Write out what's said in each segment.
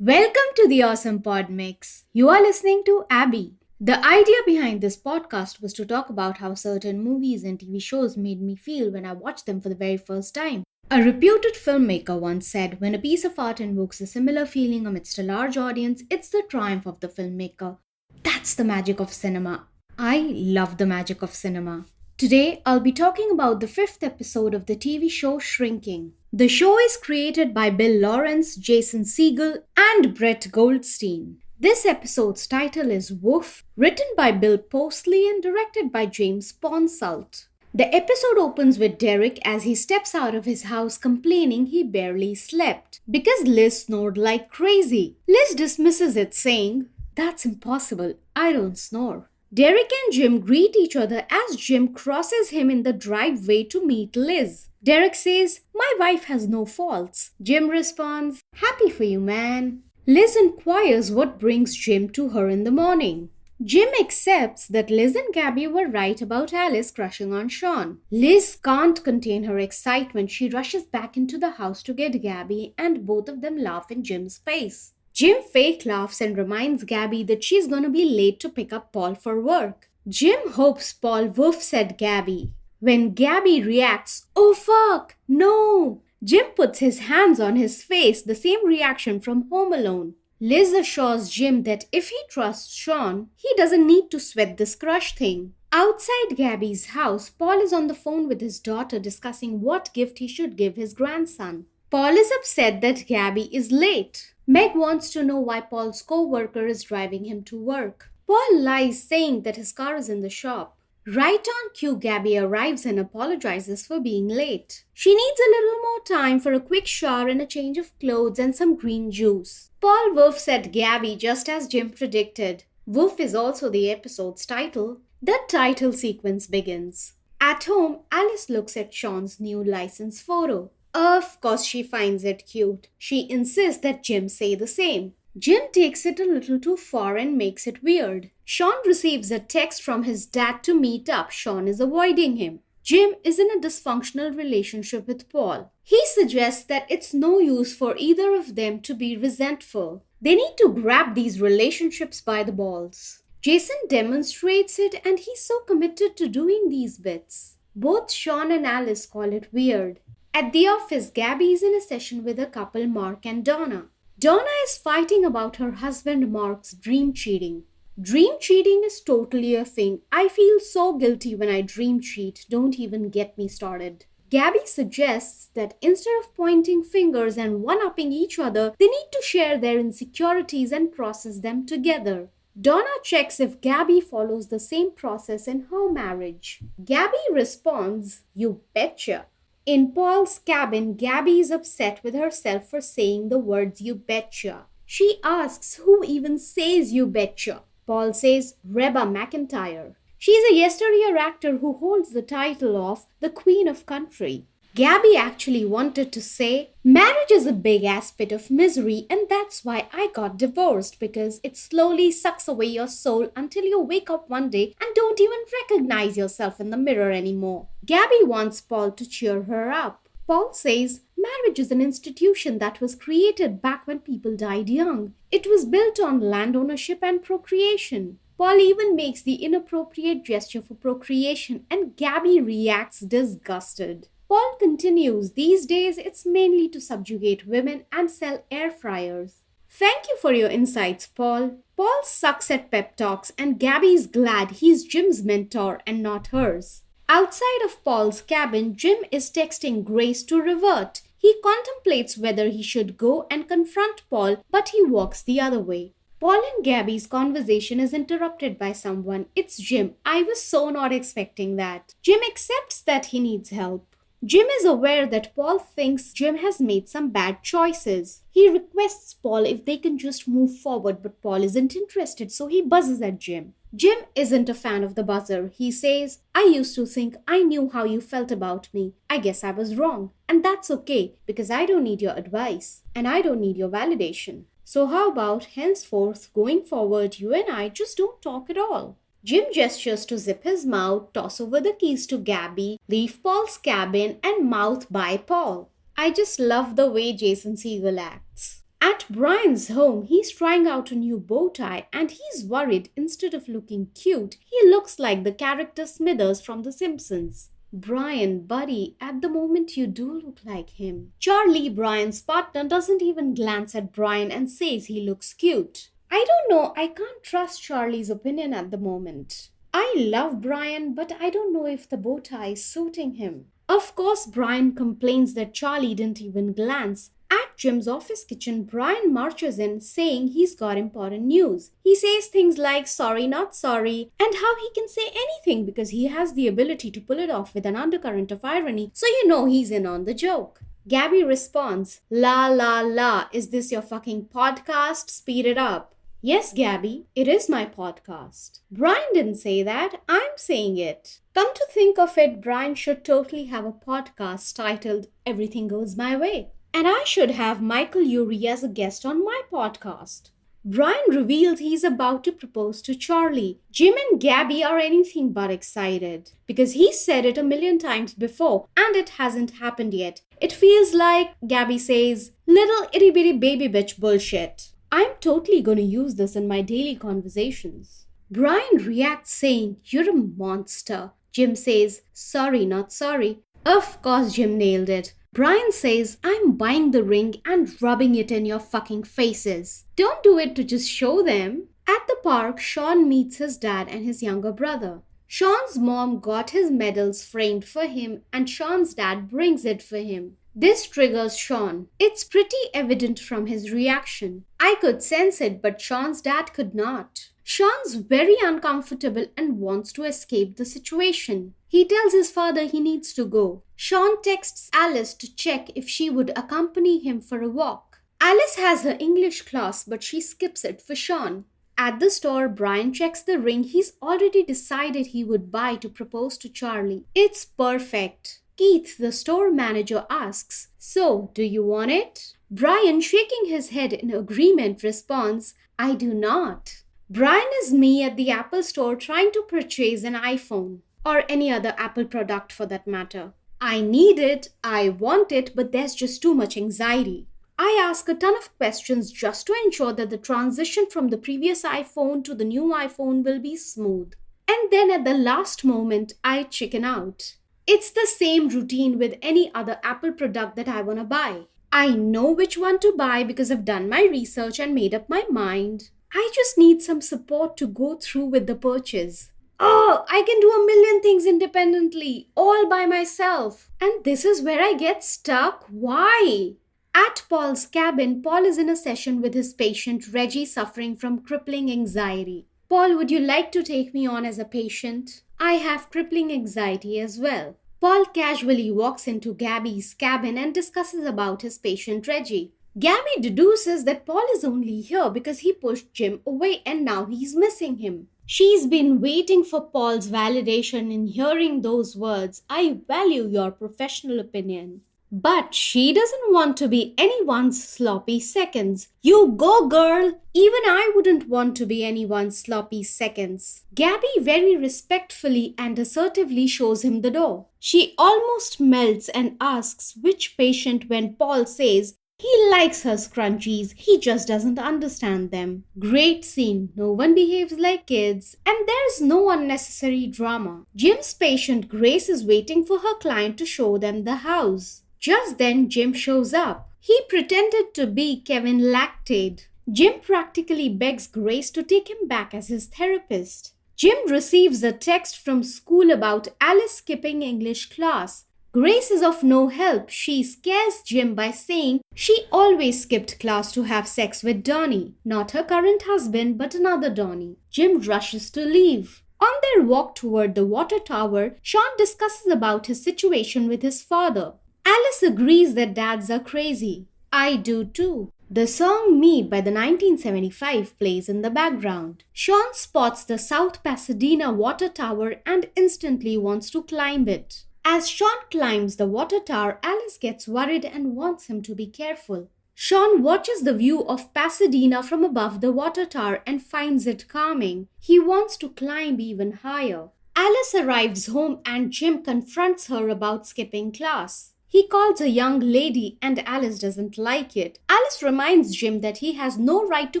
Welcome to the Awesome Pod Mix. You are listening to Abby. The idea behind this podcast was to talk about how certain movies and TV shows made me feel when I watched them for the very first time. A reputed filmmaker once said, when a piece of art invokes a similar feeling amidst a large audience, it's the triumph of the filmmaker. That's the magic of cinema. I love the magic of cinema. Today, I'll be talking about the fifth episode of the TV show Shrinking. The show is created by Bill Lawrence, Jason Segel, and Brett Goldstein. This episode's title is Woof, written by Bill Postley and directed by James Ponsult. The episode opens with Derek as he steps out of his house complaining he barely slept because Liz snored like crazy. Liz dismisses it, saying, "That's impossible. I don't snore." Derek and Jim greet each other as Jim crosses him in the driveway to meet Liz. Derek says, "My wife has no faults." Jim responds, "Happy for you, man." Liz inquires what brings Jim to her in the morning. Jim accepts that Liz and Gabby were right about Alice crushing on Sean. Liz can't contain her excitement. She rushes back into the house to get Gabby, and both of them laugh in Jim's face. Jim fake laughs and reminds Gabby that she's gonna be late to pick up Paul for work. Jim hopes Paul woofs at Gabby. When Gabby reacts, "Oh fuck, no!" Jim puts his hands on his face, the same reaction from Home Alone. Liz assures Jim that if he trusts Sean, he doesn't need to sweat this crush thing. Outside Gabby's house, Paul is on the phone with his daughter discussing what gift he should give his grandson. Paul is upset that Gabby is late. Meg wants to know why Paul's co-worker is driving him to work. Paul lies, saying that his car is in the shop. Right on cue, Gabby arrives and apologizes for being late. She needs a little more time for a quick shower and a change of clothes and some green juice. Paul woofs at Gabby just as Jim predicted. Woof is also the episode's title. The title sequence begins. At home, Alice looks at Sean's new license photo. Of course she finds it cute. She insists that Jim say the same. Jim takes it a little too far and makes it weird. Sean receives a text from his dad to meet up. Sean is avoiding him. Jim is in a dysfunctional relationship with Paul. He suggests that it's no use for either of them to be resentful. They need to grab these relationships by the balls. Jason demonstrates it, and he's so committed to doing these bits. Both Sean and Alice call it weird. At the office, Gabby is in a session with a couple, Mark and Donna. Donna is fighting about her husband Mark's dream cheating. Dream cheating is totally a thing. I feel so guilty when I dream cheat. Don't even get me started. Gabby suggests that instead of pointing fingers and one-upping each other, they need to share their insecurities and process them together. Donna checks if Gabby follows the same process in her marriage. Gabby responds, "You betcha." In Paul's cabin, Gabby is upset with herself for saying the words "you betcha." She asks who even says "you betcha." Paul says Reba McEntire. She's a yesteryear actor who holds the title of the Queen of Country. Gabby actually wanted to say, "Marriage is a big ass pit of misery, and that's why I got divorced, because it slowly sucks away your soul until you wake up one day and don't even recognize yourself in the mirror anymore." Gabby wants Paul to cheer her up. Paul says, "Marriage is an institution that was created back when people died young. It was built on land ownership and procreation." Paul even makes the inappropriate gesture for procreation, and Gabby reacts disgusted. Paul continues, "These days it's mainly to subjugate women and sell air fryers." Thank you for your insights, Paul. Paul sucks at pep talks, and Gabby's glad he's Jim's mentor and not hers. Outside of Paul's cabin, Jim is texting Grace to revert. He contemplates whether he should go and confront Paul, but he walks the other way. Paul and Gabby's conversation is interrupted by someone. It's Jim. I was so not expecting that. Jim accepts that he needs help. Jim is aware that Paul thinks Jim has made some bad choices. He requests Paul if they can just move forward, but Paul isn't interested, so he buzzes at Jim. Jim isn't a fan of the buzzer. He says, "I used to think I knew how you felt about me. I guess I was wrong. And that's okay, because I don't need your advice. And I don't need your validation. So how about henceforth, going forward, you and I just don't talk at all?" Jim gestures to zip his mouth, toss over the keys to Gabby, leave Paul's cabin, and mouth bye Paul. I just love the way Jason Segel acts. At Brian's home, he's trying out a new bow tie and he's worried instead of looking cute, he looks like the character Smithers from The Simpsons. Brian, buddy, at the moment you do look like him. Charlie, Brian's partner, doesn't even glance at Brian and says he looks cute. I don't know, I can't trust Charlie's opinion at the moment. I love Brian, but I don't know if the bow tie is suiting him. Of course, Brian complains that Charlie didn't even glance. At Jim's office kitchen, Brian marches in saying he's got important news. He says things like sorry, not sorry, and how he can say anything because he has the ability to pull it off with an undercurrent of irony, so you know he's in on the joke. Gabby responds, la la la, is this your fucking podcast? Speed it up. Yes, Gabby, it is my podcast. Brian didn't say that, I'm saying it. Come to think of it, Brian should totally have a podcast titled Everything Goes My Way. And I should have Michael Urie as a guest on my podcast. Brian reveals he's about to propose to Charlie. Jim and Gabby are anything but excited because he's said it a million times before and it hasn't happened yet. It feels like, Gabby says, little itty bitty baby bitch bullshit. I'm totally going to use this in my daily conversations. Brian reacts saying, you're a monster. Jim says, sorry, not sorry. Of course, Jim nailed it. Brian says, I'm buying the ring and rubbing it in your fucking faces. Don't do it to just show them. At the park, Sean meets his dad and his younger brother. Sean's mom got his medals framed for him and Sean's dad brings it for him. This triggers Sean. It's pretty evident from his reaction. I could sense it, but Sean's dad could not. Sean's very uncomfortable and wants to escape the situation. He tells his father he needs to go. Sean texts Alice to check if she would accompany him for a walk. Alice has her English class, but she skips it for Sean. At the store, Brian checks the ring he's already decided he would buy to propose to Charlie. It's perfect. Keith, the store manager, asks, so, do you want it? Brian, shaking his head in agreement, responds, I do not. Brian is me at the Apple store trying to purchase an iPhone, or any other Apple product for that matter. I need it, I want it, but there's just too much anxiety. I ask a ton of questions just to ensure that the transition from the previous iPhone to the new iPhone will be smooth. And then at the last moment, I chicken out. It's the same routine with any other Apple product that I want to buy. I know which one to buy because I've done my research and made up my mind. I just need some support to go through with the purchase. Oh, I can do a million things independently, all by myself. And this is where I get stuck. Why? At Paul's cabin, Paul is in a session with his patient Reggie suffering from crippling anxiety. Paul, would you like to take me on as a patient? I have crippling anxiety as well. Paul casually walks into Gabby's cabin and discusses about his patient Reggie. Gabby deduces that Paul is only here because he pushed Jim away and now he's missing him. She's been waiting for Paul's validation in hearing those words, I value your professional opinion. But she doesn't want to be anyone's sloppy seconds. You go, girl! Even I wouldn't want to be anyone's sloppy seconds. Gabby very respectfully and assertively shows him the door. She almost melts and asks which patient when Paul says, he likes her scrunchies, he just doesn't understand them. Great scene, no one behaves like kids, and there's no unnecessary drama. Jim's patient Grace is waiting for her client to show them the house. Just then, Jim shows up. He pretended to be Kevin Lactate. Jim practically begs Grace to take him back as his therapist. Jim receives a text from school about Alice skipping English class. Grace is of no help. She scares Jim by saying she always skipped class to have sex with Donnie. Not her current husband, but another Donnie. Jim rushes to leave. On their walk toward the water tower, Sean discusses about his situation with his father. Alice agrees that dads are crazy. I do too. The song Me by the 1975 plays in the background. Sean spots the South Pasadena water tower and instantly wants to climb it. As Sean climbs the water tower, Alice gets worried and wants him to be careful. Sean watches the view of Pasadena from above the water tower and finds it calming. He wants to climb even higher. Alice arrives home and Jim confronts her about skipping class. He calls a young lady and Alice doesn't like it. Alice reminds Jim that he has no right to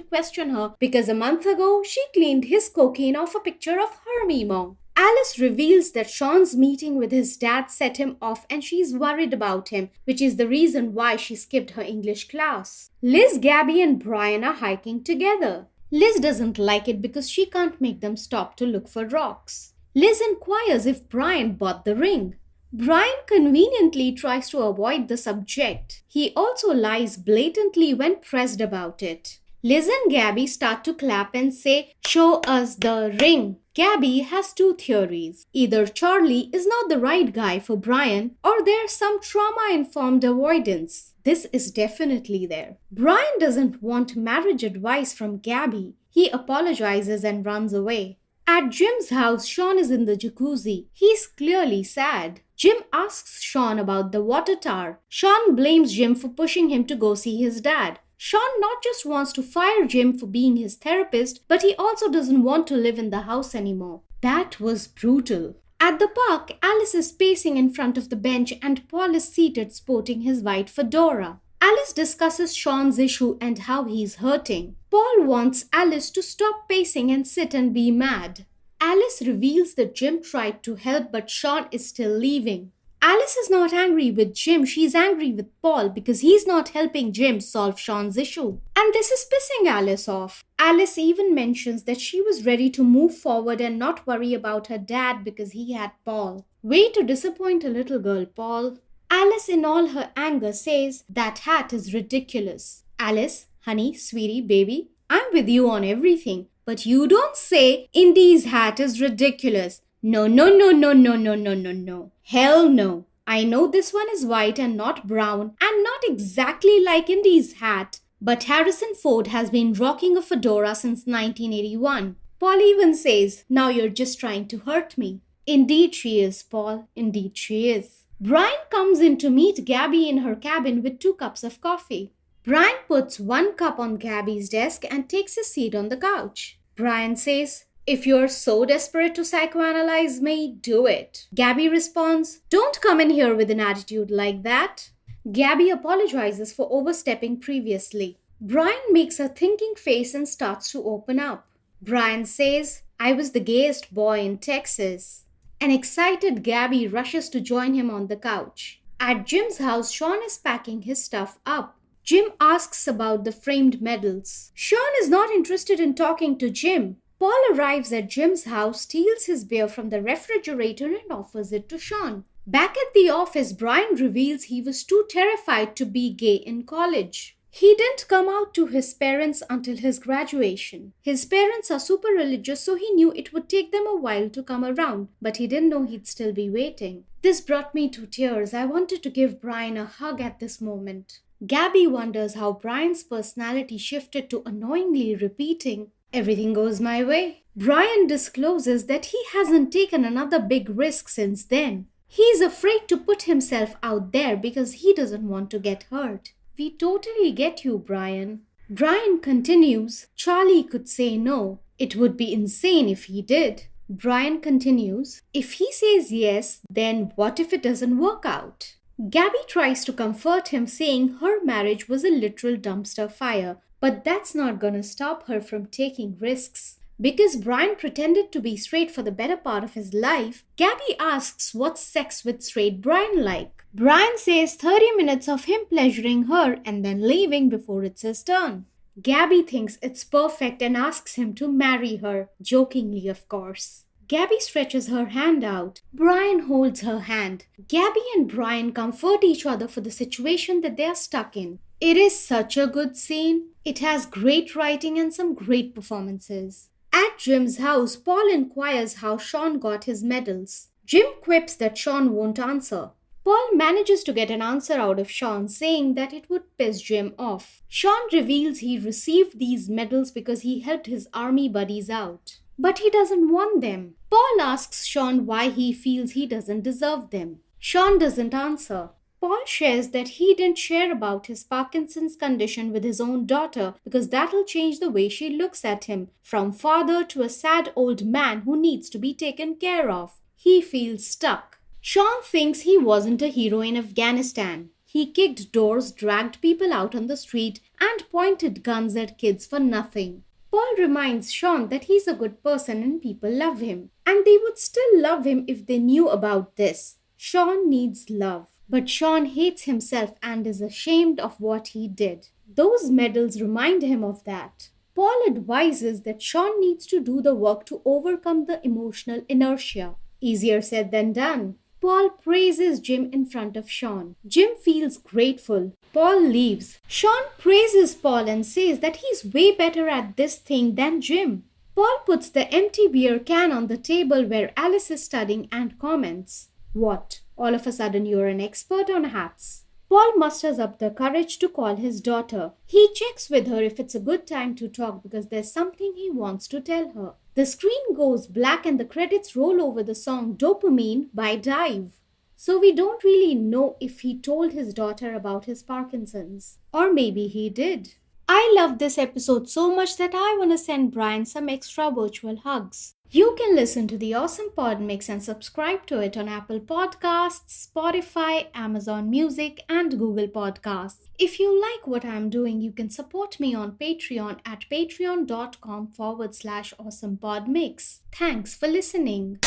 question her because a month ago she cleaned his cocaine off a picture of her Mimo. Alice reveals that Sean's meeting with his dad set him off and she's worried about him, which is the reason why she skipped her English class. Liz, Gabby, and Brian are hiking together. Liz doesn't like it because she can't make them stop to look for rocks. Liz inquires if Brian bought the ring. Brian conveniently tries to avoid the subject. He also lies blatantly when pressed about it. Liz and Gabby start to clap and say, "Show us the ring." Gabby has two theories. Either Charlie is not the right guy for Brian, or there's some trauma-informed avoidance. This is definitely there. Brian doesn't want marriage advice from Gabby. He apologizes and runs away. At Jim's house, Sean is in the jacuzzi. He's clearly sad. Jim asks Sean about the water tower. Sean blames Jim for pushing him to go see his dad. Sean not just wants to fire Jim for being his therapist, but he also doesn't want to live in the house anymore. That was brutal. At the park, Alice is pacing in front of the bench and Paul is seated sporting his white fedora. Alice discusses Sean's issue and how he's hurting. Paul wants Alice to stop pacing and sit and be mad. Alice reveals that Jim tried to help but Sean is still leaving. Alice is not angry with Jim, she's angry with Paul because he's not helping Jim solve Sean's issue. And this is pissing Alice off. Alice even mentions that she was ready to move forward and not worry about her dad because he had Paul. Way to disappoint a little girl, Paul. Alice in all her anger says, "That hat is ridiculous." Alice, honey, sweetie, baby, I'm with you on everything. But you don't say, "Indy's hat is ridiculous." No, no, no, no, no, no, no, no, no. Hell no. I know this one is white and not brown and not exactly like Indy's hat. But Harrison Ford has been rocking a fedora since 1981. Paul even says, "Now you're just trying to hurt me." Indeed she is, Paul. Indeed she is. Brian comes in to meet Gabby in her cabin with 2 cups of coffee. Brian puts 1 cup on Gabby's desk and takes his seat on the couch. Brian says, "If you're so desperate to psychoanalyze me, do it." Gabby responds, "Don't come in here with an attitude like that." Gabby apologizes for overstepping previously. Brian makes a thinking face and starts to open up. Brian says, "I was the gayest boy in Texas." An excited Gabby rushes to join him on the couch. At Jim's house, Sean is packing his stuff up. Jim asks about the framed medals. Sean is not interested in talking to Jim. Paul arrives at Jim's house, steals his beer from the refrigerator and offers it to Sean. Back at the office, Brian reveals he was too terrified to be gay in college. He didn't come out to his parents until his graduation. His parents are super religious, so he knew it would take them a while to come around, but he didn't know he'd still be waiting. This brought me to tears. I wanted to give Brian a hug at this moment. Gabby wonders how Brian's personality shifted to annoyingly repeating, "Everything goes my way." Brian discloses that he hasn't taken another big risk since then. He's afraid to put himself out there because he doesn't want to get hurt. We totally get you, Brian. Brian continues, "Charlie could say no. It would be insane if he did." Brian continues, "If he says yes, then what if it doesn't work out?" Gabby tries to comfort him, saying her marriage was a literal dumpster fire, but that's not gonna stop her from taking risks. Because Brian pretended to be straight for the better part of his life, Gabby asks what's sex with straight Brian like. Brian says 30 minutes of him pleasuring her and then leaving before it's his turn. Gabby thinks it's perfect and asks him to marry her, jokingly of course. Gabby stretches her hand out. Brian holds her hand. Gabby and Brian comfort each other for the situation that they are stuck in. It is such a good scene. It has great writing and some great performances. At Jim's house, Paul inquires how Sean got his medals. Jim quips that Sean won't answer. Paul manages to get an answer out of Sean, saying that it would piss Jim off. Sean reveals he received these medals because he helped his army buddies out. But he doesn't want them. Paul asks Sean why he feels he doesn't deserve them. Sean doesn't answer. Paul shares that he didn't share about his Parkinson's condition with his own daughter because that'll change the way she looks at him, from father to a sad old man who needs to be taken care of. He feels stuck. Sean thinks he wasn't a hero in Afghanistan. He kicked doors, dragged people out on the street, and pointed guns at kids for nothing. Paul reminds Sean that he's a good person and people love him. And they would still love him if they knew about this. Sean needs love. But Sean hates himself and is ashamed of what he did. Those medals remind him of that. Paul advises that Sean needs to do the work to overcome the emotional inertia. Easier said than done. Paul praises Jim in front of Sean. Jim feels grateful. Paul leaves. Sean praises Paul and says that he's way better at this thing than Jim. Paul puts the empty beer can on the table where Alice is studying and comments, "What? All of a sudden you're an expert on hats." Paul musters up the courage to call his daughter. He checks with her if it's a good time to talk because there's something he wants to tell her. The screen goes black and the credits roll over the song Dopamine by Dive. So we don't really know if he told his daughter about his Parkinson's. Or maybe he did. I love this episode so much that I want to send Brian some extra virtual hugs. You can listen to the awesome pod mix and subscribe to it on Apple Podcasts, Spotify, Amazon Music, and Google Podcasts. If you like what I'm doing, you can support me on Patreon at patreon.com/awesomepodmix. Thanks for listening.